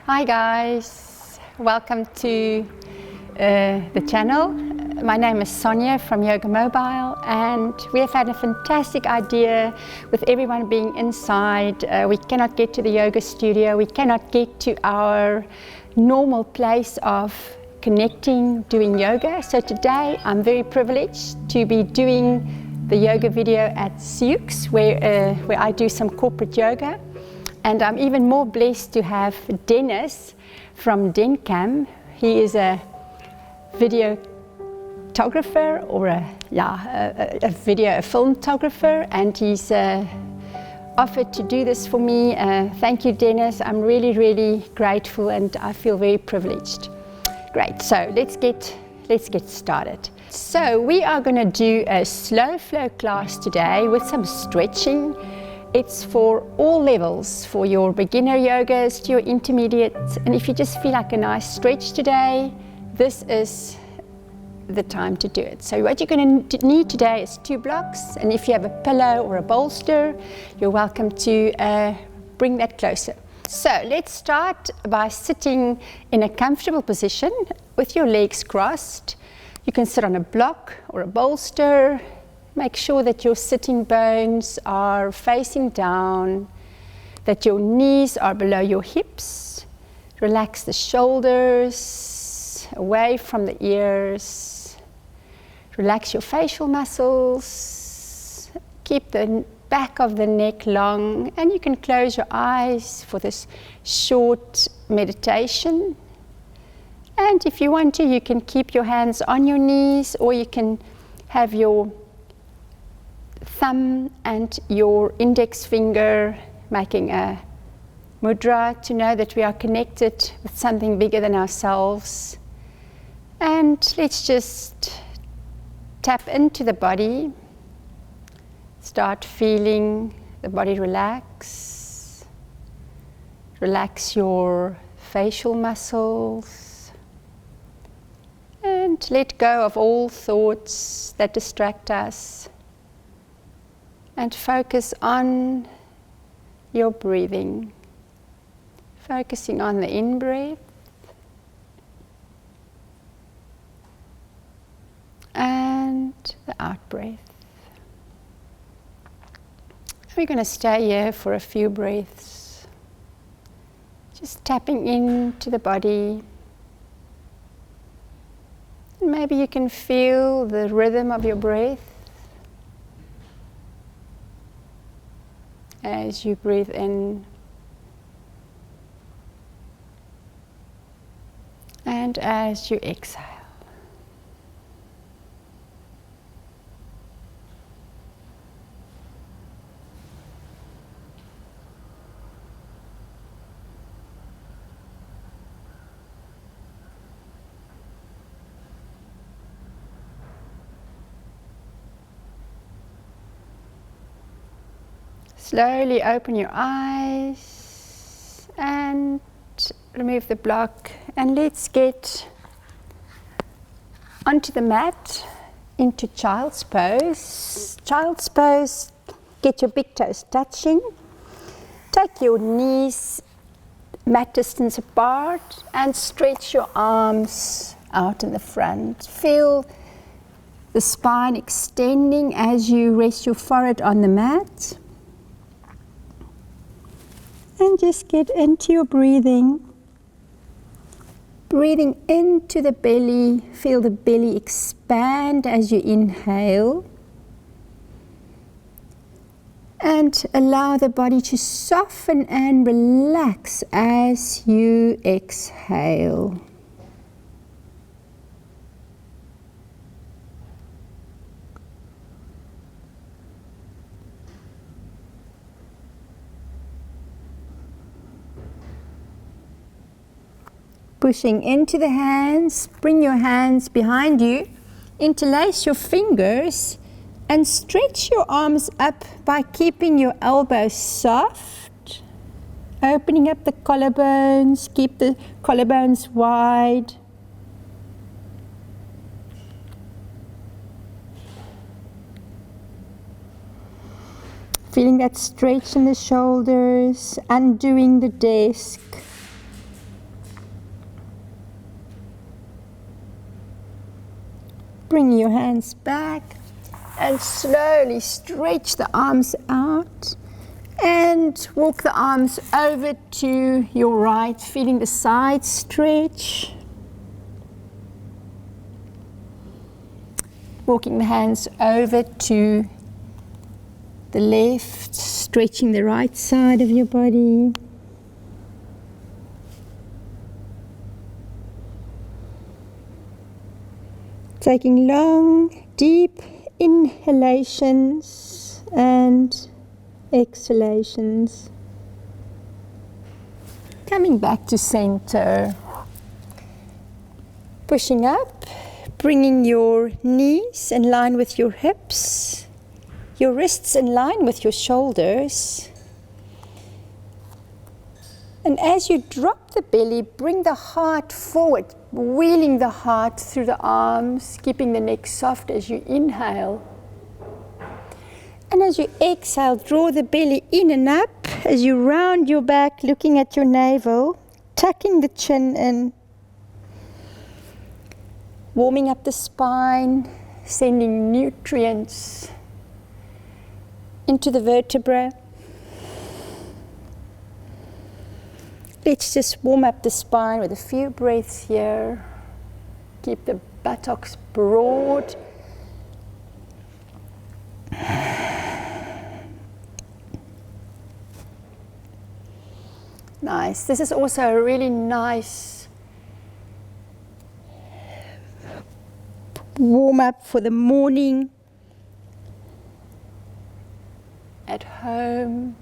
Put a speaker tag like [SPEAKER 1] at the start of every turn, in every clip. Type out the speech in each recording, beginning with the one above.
[SPEAKER 1] Hi guys, welcome to the channel. My name is Sonia from Yogamobile, and we have had a fantastic idea with everyone being inside. We cannot get to the yoga studio, we cannot get to our normal place of connecting, doing yoga. So today I'm very privileged to be doing the yoga video at Siux, where I do some corporate yoga. And I'm even more blessed to have Dennis from Dencam. He is a videographer or a filmographer, and he's offered to do this for me. Thank you, Dennis. I'm really, really grateful, and I feel very privileged. Great, so let's get started. So we are going to do a slow flow class today with some stretching. It's for all levels, for your beginner yogas to your intermediate, and if you just feel like a nice stretch today, this is the time to do it. So what you're going to need today is 2 blocks, and if you have a pillow or a bolster, you're welcome to bring that closer. So let's start by sitting in a comfortable position with your legs crossed. You can sit on a block or a bolster. Make sure that your sitting bones are facing down, that your knees are below your hips. Relax the shoulders away from the ears. Relax your facial muscles. Keep the back of the neck long, and you can close your eyes for this short meditation. And if you want to, you can keep your hands on your knees, or you can have your thumb and your index finger making a mudra to know that we are connected with something bigger than ourselves. And let's just tap into the body. Start feeling the body relax. Relax your facial muscles. And let go of all thoughts that distract us. And focus on your breathing. Focusing on the in-breath and the out-breath. We're going to stay here for a few breaths. Just tapping into the body. And maybe you can feel the rhythm of your breath as you breathe in and as you exhale. Slowly open your eyes and remove the block, and let's get onto the mat into child's pose. Child's pose, get your big toes touching. Take your knees mat distance apart and stretch your arms out in the front. Feel the spine extending as you rest your forehead on the mat. And just get into your breathing. Breathing into the belly. Feel the belly expand as you inhale. And allow the body to soften and relax as you exhale. Pushing into the hands, bring your hands behind you, interlace your fingers and stretch your arms up by keeping your elbows soft, opening up the collarbones, keep the collarbones wide. Feeling that stretch in the shoulders, undoing the desk. Bring your hands back and slowly stretch the arms out and walk the arms over to your right, feeling the side stretch. Walking the hands over to the left, stretching the right side of your body. Taking long, deep inhalations and exhalations. Coming back to center. Pushing up, bringing your knees in line with your hips, your wrists in line with your shoulders. And as you drop the belly, bring the heart forward, wheeling the heart through the arms, keeping the neck soft as you inhale. And as you exhale, draw the belly in and up as you round your back, looking at your navel, tucking the chin in. Warming up the spine, sending nutrients into the vertebra. Let's just warm up the spine with a few breaths here. Keep the buttocks broad. Nice. This is also a really nice warm up for the morning at home.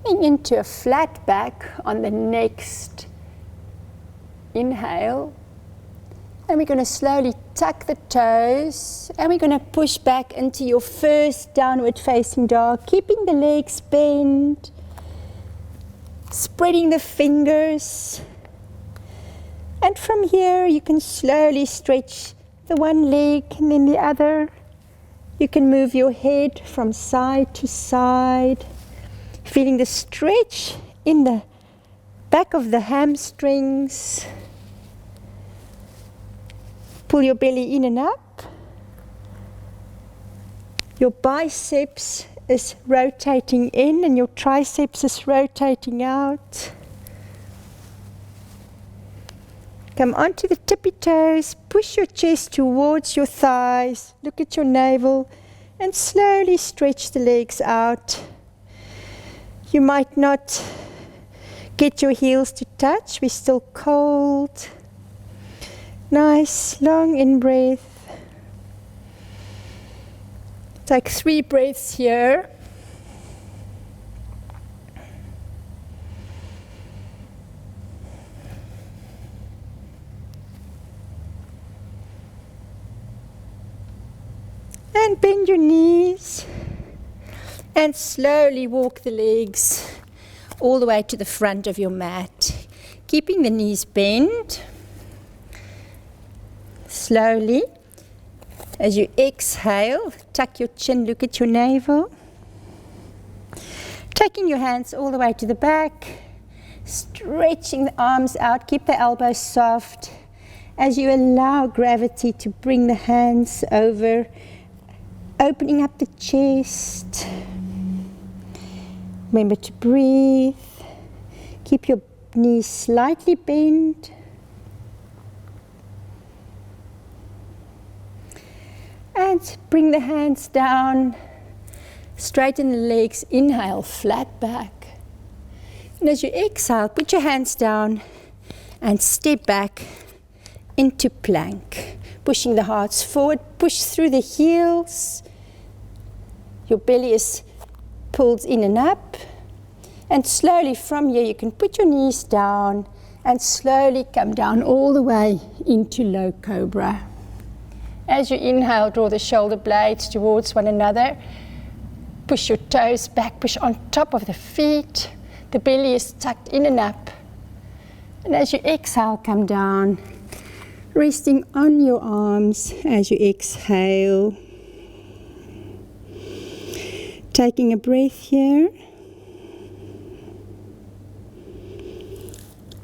[SPEAKER 1] Coming into a flat back on the next inhale. And we're going to slowly tuck the toes and we're going to push back into your first downward facing dog, keeping the legs bent, spreading the fingers. And from here you can slowly stretch the one leg and then the other. You can move your head from side to side, feeling the stretch in the back of the hamstrings. Pull your belly in and up. Your biceps is rotating in and your triceps is rotating out. Come onto the tippy toes, push your chest towards your thighs, look at your navel and slowly stretch the legs out. You might not get your heels to touch, we're still cold. Nice, long in-breath. Take 3 breaths here. And bend your knees and slowly walk the legs all the way to the front of your mat, keeping the knees bent. Slowly, as you exhale, tuck your chin, look at your navel. Taking your hands all the way to the back, stretching the arms out, keep the elbows soft as you allow gravity to bring the hands over, opening up the chest. Remember to breathe. Keep your knees slightly bent. And bring the hands down, straighten the legs, inhale, flat back. And as you exhale, put your hands down and step back into plank. Pushing the hearts forward, push through the heels. Your belly is pulled in and up. And slowly from here, you can put your knees down and slowly come down all the way into low cobra. As you inhale, draw the shoulder blades towards one another. Push your toes back, push on top of the feet. The belly is tucked in and up. And as you exhale, come down, resting on your arms as you exhale. Taking a breath here.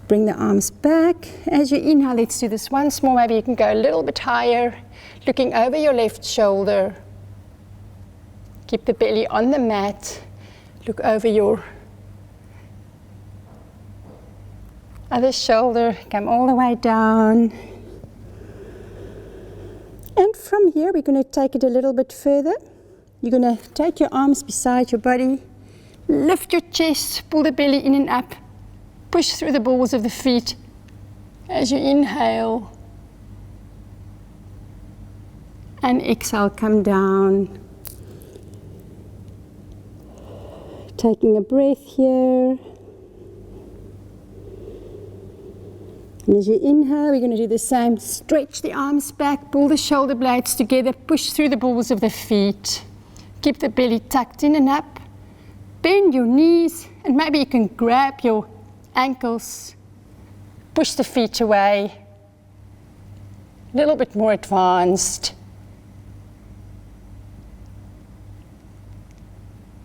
[SPEAKER 1] Bring the arms back. As you inhale, let's do this once more. Maybe you can go a little bit higher, looking over your left shoulder. Keep the belly on the mat. Look over your other shoulder. Come all the way down. And from here, we're going to take it a little bit further. You're going to take your arms beside your body. Lift your chest, pull the belly in and up. Push through the balls of the feet as you inhale. And exhale, come down. Taking a breath here. And as you inhale, we're going to do the same. Stretch the arms back, pull the shoulder blades together, push through the balls of the feet. Keep the belly tucked in and up. Bend your knees, and maybe you can grab your ankles, push the feet away, a little bit more advanced.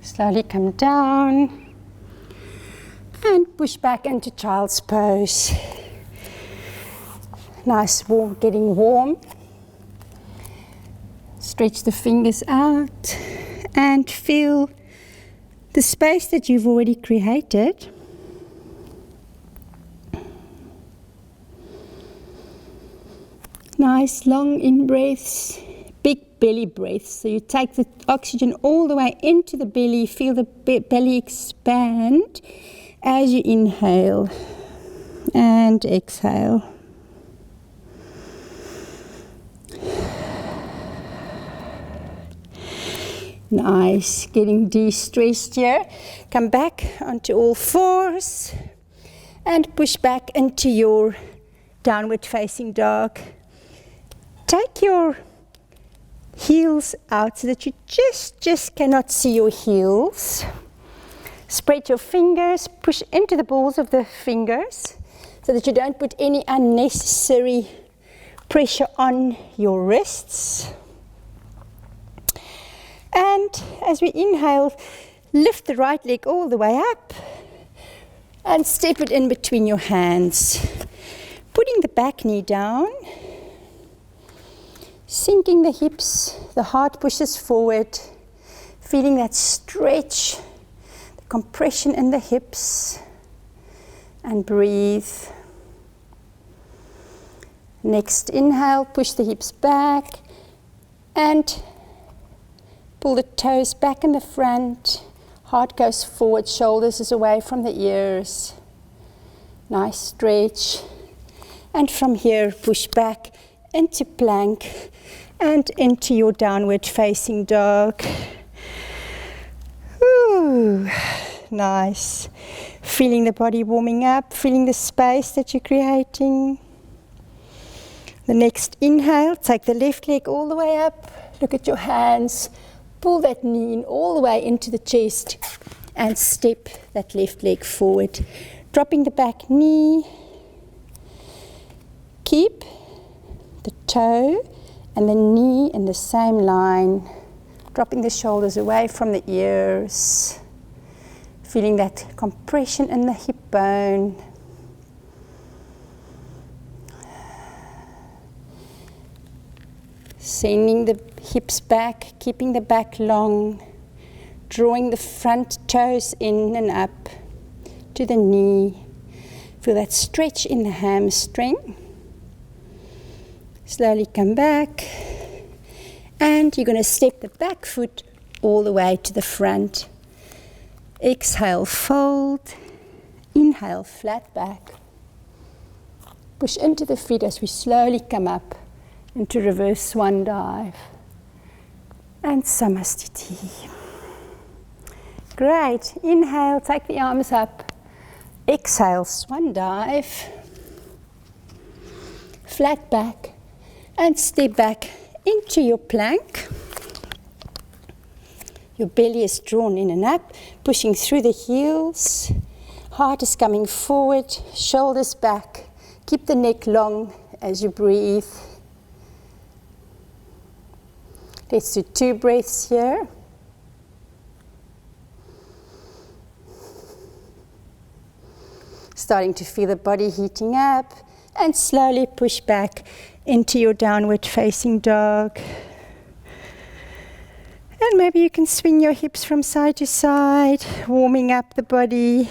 [SPEAKER 1] Slowly come down and push back into child's pose. Nice, warm, getting warm. Stretch the fingers out and feel the space that you've already created. Nice long in-breaths, big belly breaths. So you take the oxygen all the way into the belly, feel the belly expand as you inhale and exhale. Nice, getting de-stressed here. Come back onto all fours and push back into your downward facing dog. Take your heels out so that you just cannot see your heels. Spread your fingers, push into the balls of the fingers so that you don't put any unnecessary pressure on your wrists. And as we inhale, lift the right leg all the way up and step it in between your hands. Putting the back knee down. Sinking the hips, the heart pushes forward, feeling that stretch, the compression in the hips, and breathe. Next inhale, push the hips back and pull the toes back in the front, heart goes forward, shoulders is away from the ears. Nice stretch. And from here, push back into plank and into your downward facing dog. Ooh, nice. Feeling the body warming up, feeling the space that you're creating. The next inhale, take the left leg all the way up, look at your hands, pull that knee in all the way into the chest and step that left leg forward. Dropping the back knee, keep the toe and the knee in the same line, dropping the shoulders away from the ears, feeling that compression in the hip bone. Sending the hips back, keeping the back long, drawing the front toes in and up to the knee. Feel that stretch in the hamstring. Slowly come back, and you're going to step the back foot all the way to the front. Exhale, fold. Inhale, flat back. Push into the feet as we slowly come up into reverse swan dive and Samastiti. Great. Inhale, take the arms up. Exhale, swan dive. Flat back. And step back into your plank. Your belly is drawn in and up, pushing through the heels. Heart is coming forward, shoulders back. Keep the neck long as you breathe. Let's do 2 breaths here. starting to feel the body heating up, and slowly push back into your downward facing dog. And maybe you can swing your hips from side to side, warming up the body.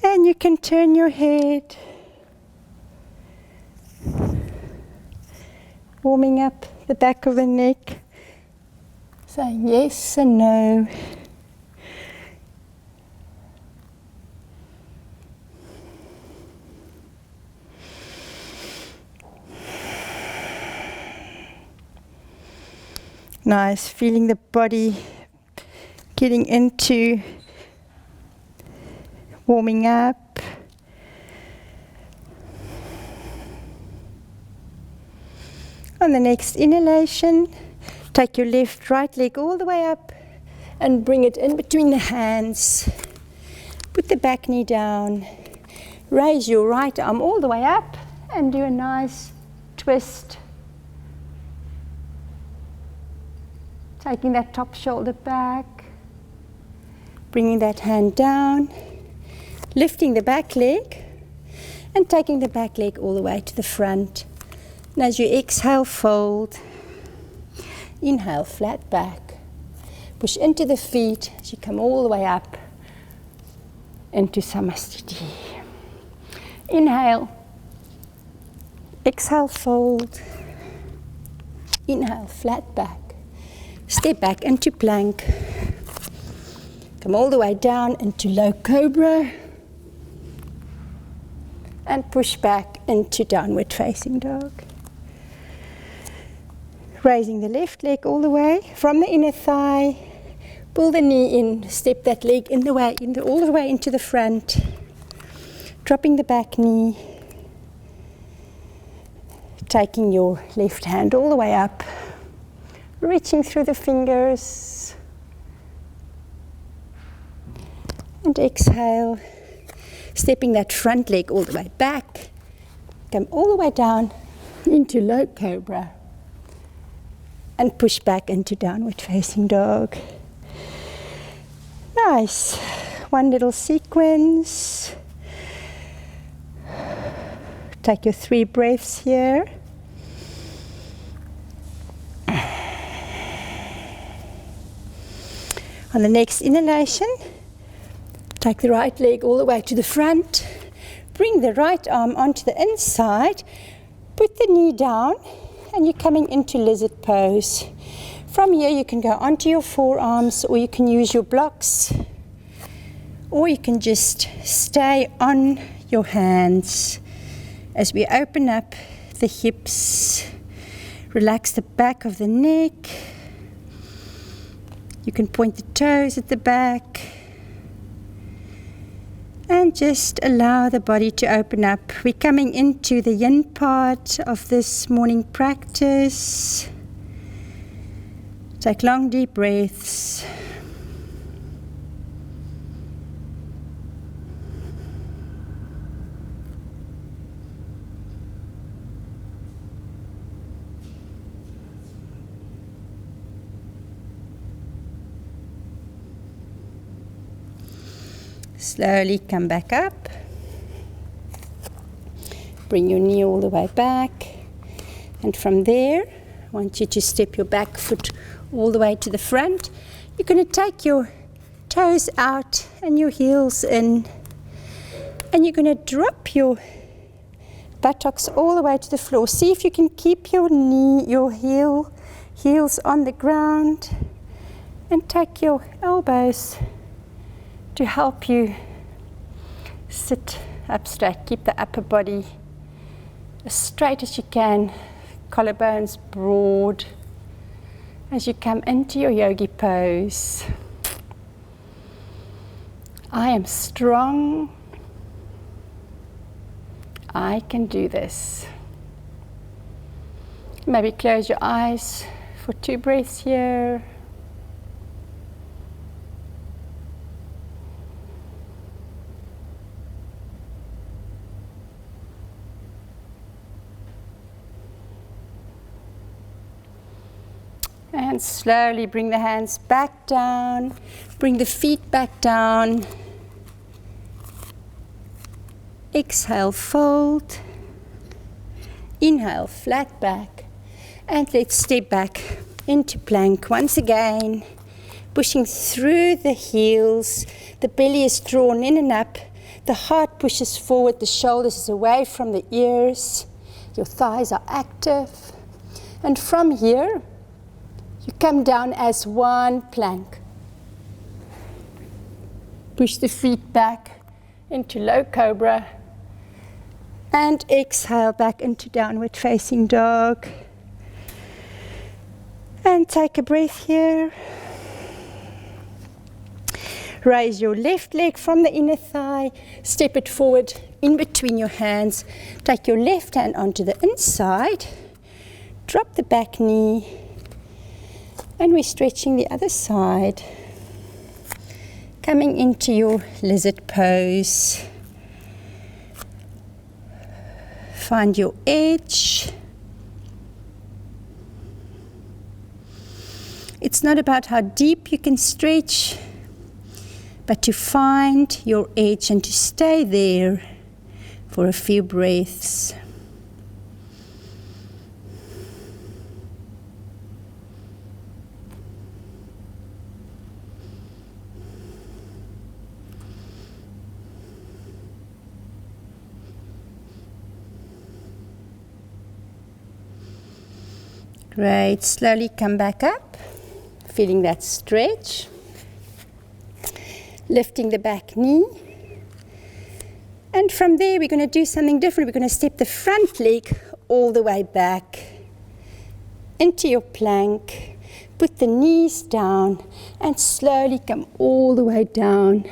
[SPEAKER 1] And you can turn your head, warming up the back of the neck, saying yes and no. Nice, feeling the body getting into warming up. On the next inhalation, take your left right leg all the way up and bring it in between the hands. Put the back knee down. Raise your right arm all the way up and do a nice twist. Taking that top shoulder back, bringing that hand down, lifting the back leg and taking the back leg all the way to the front. And as you exhale, fold. Inhale, flat back. Push into the feet as you come all the way up into Samasthiti. Inhale, exhale, fold. Inhale, flat back. Step back into plank. Come all the way down into low cobra. And push back into downward facing dog. Raising the left leg all the way from the inner thigh. Pull the knee in, step that leg in the way, all the way into the front. Dropping the back knee. Taking your left hand all the way up. Reaching through the fingers. And exhale. Stepping that front leg all the way back. Come all the way down into low cobra. And push back into downward facing dog. Nice. One little sequence. Take your 3 breaths here. On the next inhalation, take the right leg all the way to the front. Bring the right arm onto the inside. Put the knee down and you're coming into lizard pose. From here you can go onto your forearms or you can use your blocks. Or you can just stay on your hands as we open up the hips. Relax the back of the neck. You can point the toes at the back and just allow the body to open up. We're coming into the yin part of this morning practice. Take long deep breaths. Slowly come back up. Bring your knee all the way back. And from there, I want you to step your back foot all the way to the front. You're going to take your toes out and your heels in. And you're going to drop your buttocks all the way to the floor. See if you can keep your heels on the ground. And take your elbows to help you sit up straight. Keep the upper body as straight as you can, collarbones broad as you come into your yogi pose. I am strong. I can do this. Maybe close your eyes for 2 breaths here. And slowly bring the hands back down, bring the feet back down, exhale, fold. Inhale, flat back. And let's step back into plank once again. Pushing through the heels. The belly is drawn in and up. The heart pushes forward. The shoulders is away from the ears. Your thighs are active. And from here, you come down as one plank. Push the feet back into low cobra. And exhale back into downward facing dog. And take a breath here. Raise your left leg from the inner thigh. Step it forward in between your hands. Take your left hand onto the inside. Drop the back knee. And we're stretching the other side. Coming into your lizard pose. Find your edge. It's not about how deep you can stretch, but to find your edge and to stay there for a few breaths. Great, slowly come back up, feeling that stretch. Lifting the back knee. And from there we're going to do something different. We're going to step the front leg all the way back into your plank. Put the knees down and slowly come all the way down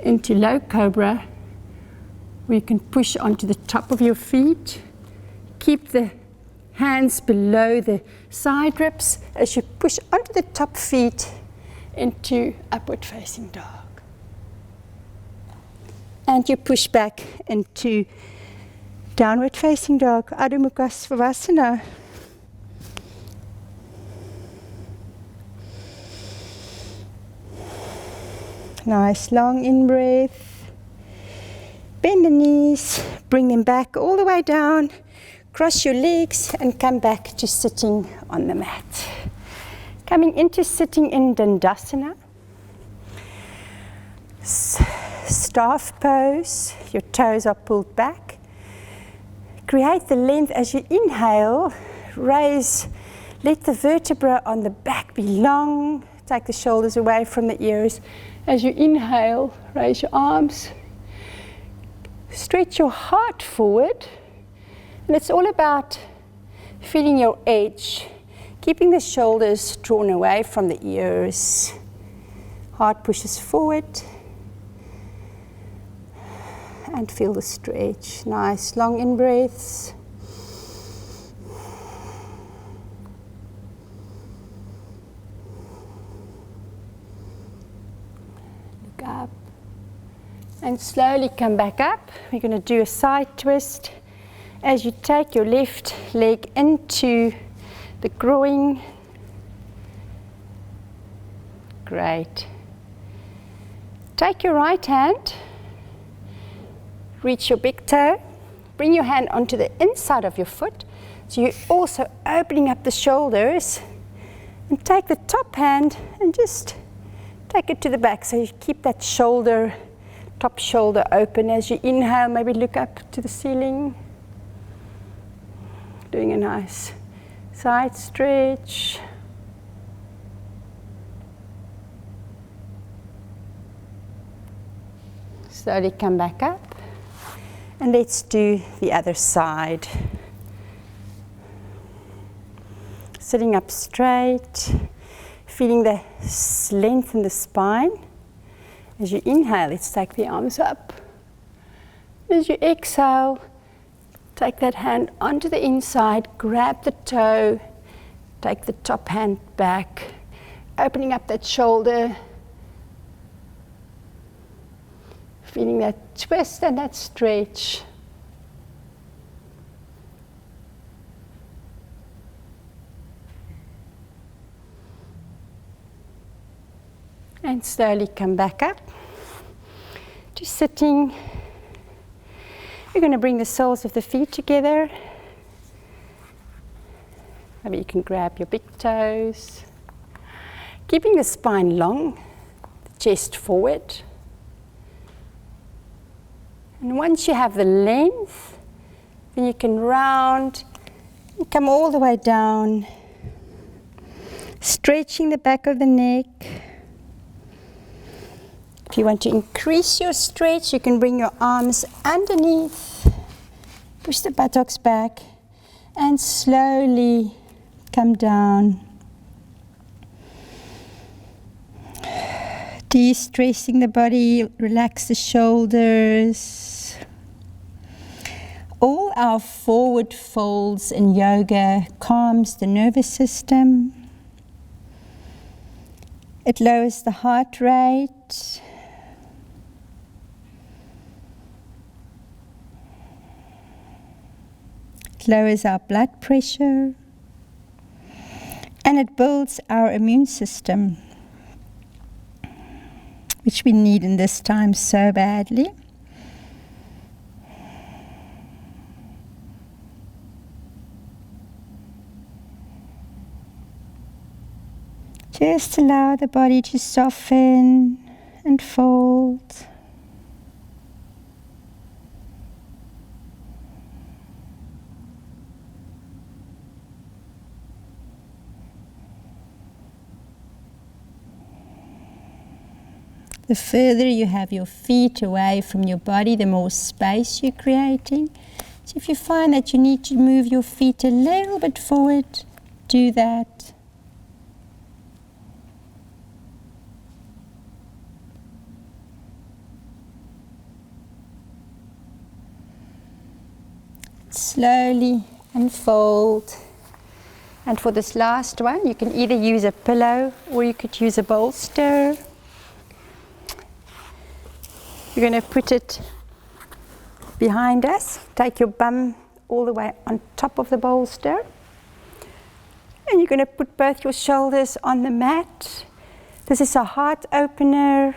[SPEAKER 1] into low cobra, where you can push onto the top of your feet. Keep the hands below the side ribs as you push onto the top feet into upward facing dog. And you push back into downward facing dog, Adho Mukha Svanasana. Nice long in-breath. Bend the knees, bring them back all the way down. Cross your legs and come back to sitting on the mat. Coming into sitting in Dandasana. Staff pose, your toes are pulled back. Create the length as you inhale. Raise, let the vertebra on the back be long. Take the shoulders away from the ears. As you inhale, raise your arms. Stretch your heart forward. And it's all about feeling your edge, keeping the shoulders drawn away from the ears. Heart pushes forward. And feel the stretch. Nice long in-breaths. Look up. And slowly come back up. We're going to do a side twist. As you take your left leg into the groin. Great. Take your right hand, reach your big toe, bring your hand onto the inside of your foot. So you're also opening up the shoulders. And take the top hand and just take it to the back. So you keep that shoulder, top shoulder open. As you inhale, maybe look up to the ceiling. Doing a nice side stretch. Slowly come back up. And let's do the other side. Sitting up straight, feeling the length in the spine. As you inhale, let's take the arms up. As you exhale, take that hand onto the inside, grab the toe, take the top hand back, opening up that shoulder, feeling that twist and that stretch. And slowly come back up to sitting We're going to bring the soles of the feet together. Maybe you can grab your big toes. Keeping the spine long, the chest forward. And once you have the length, then you can round and come all the way down, stretching the back of the neck. If you want to increase your stretch, you can bring your arms underneath, push the buttocks back, and slowly come down. De-stressing the body, relax the shoulders. All our forward folds in yoga calms the nervous system. It lowers the heart rate. It lowers our blood pressure. And it builds our immune system, which we need in this time so badly. Just allow the body to soften and fold. The further you have your feet away from your body, the more space you're creating. So if you find that you need to move your feet a little bit forward, do that. Slowly unfold. And for this last one, you can either use a pillow or you could use a bolster. You're going to put it behind us. Take your bum all the way on top of the bolster. And you're going to put both your shoulders on the mat. This is a heart opener.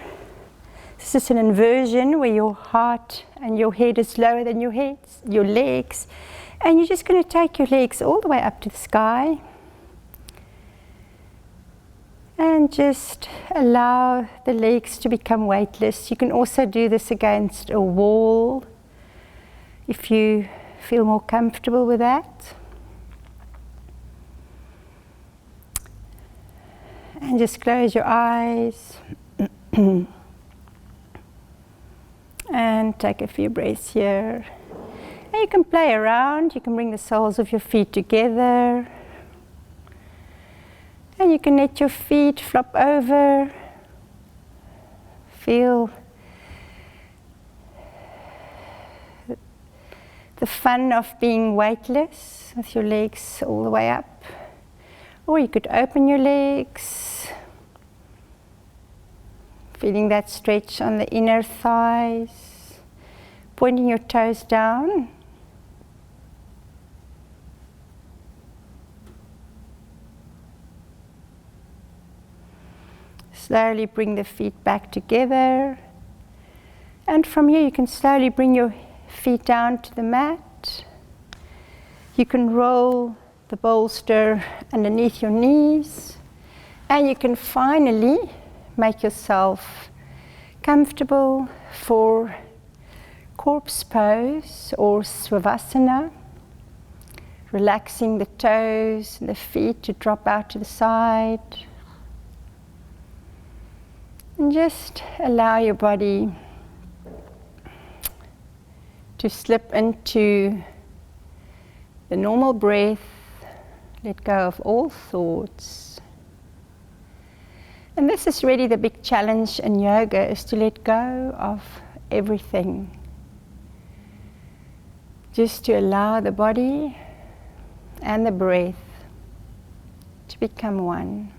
[SPEAKER 1] This is an inversion where your heart and your head is lower than your legs. And you're just going to take your legs all the way up to the sky. And just allow the legs to become weightless. You can also do this against a wall if you feel more comfortable with that. And just close your eyes. And take a few breaths here. And you can play around. You can bring the soles of your feet together. And you can let your feet flop over. Feel the fun of being weightless with your legs all the way up. Or you could open your legs, feeling that stretch on the inner thighs, pointing your toes down. Slowly bring the feet back together. And from here you can slowly bring your feet down to the mat. You can roll the bolster underneath your knees. And you can finally make yourself comfortable for corpse pose or Savasana. Relaxing the toes and the feet to drop out to the side. And just allow your body to slip into the normal breath. Let go of all thoughts. And this is really the big challenge in yoga, is to let go of everything. Just to allow the body and the breath to become one.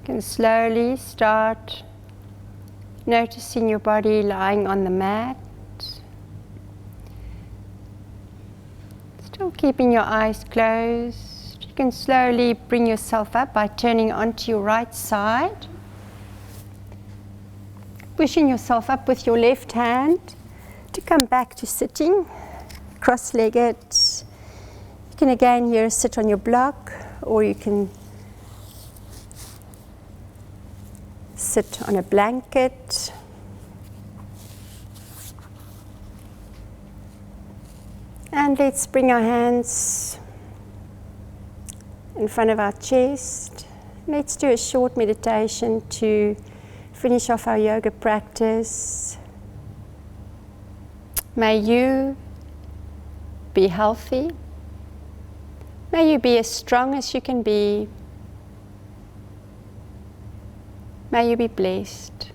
[SPEAKER 1] You can slowly start noticing your body lying on the mat. Still keeping your eyes closed. You can slowly bring yourself up by turning onto your right side. Pushing yourself up with your left hand to come back to sitting, cross-legged. You can again here sit on your block, or you can sit on a blanket. And let's bring our hands in front of our chest. Let's do a short meditation to finish off our yoga practice. May you be healthy. May you be as strong as you can be. May you be blessed.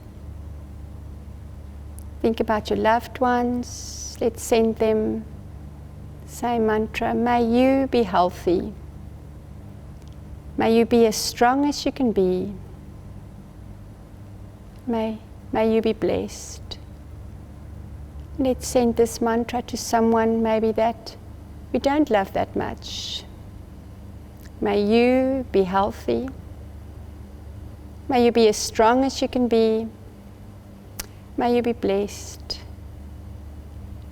[SPEAKER 1] Think about your loved ones. Let's send them the same mantra. May you be healthy. May you be as strong as you can be. May you be blessed. Let's send this mantra to someone maybe that we don't love that much. May you be healthy. May you be as strong as you can be. May you be blessed.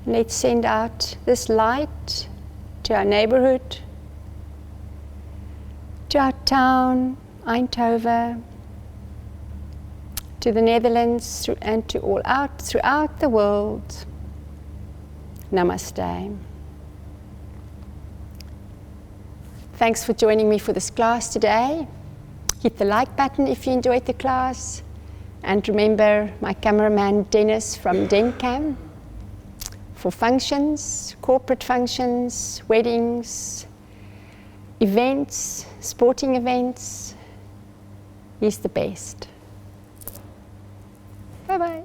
[SPEAKER 1] Let's send out this light to our neighborhood, to our town, Eindhoven, to the Netherlands, and to all out throughout the world. Namaste. Thanks for joining me for this class today. Hit the like button if you enjoyed the class. And remember my cameraman Dennis from DenCam for functions, corporate functions, weddings, events, sporting events. He's the best. Bye-bye.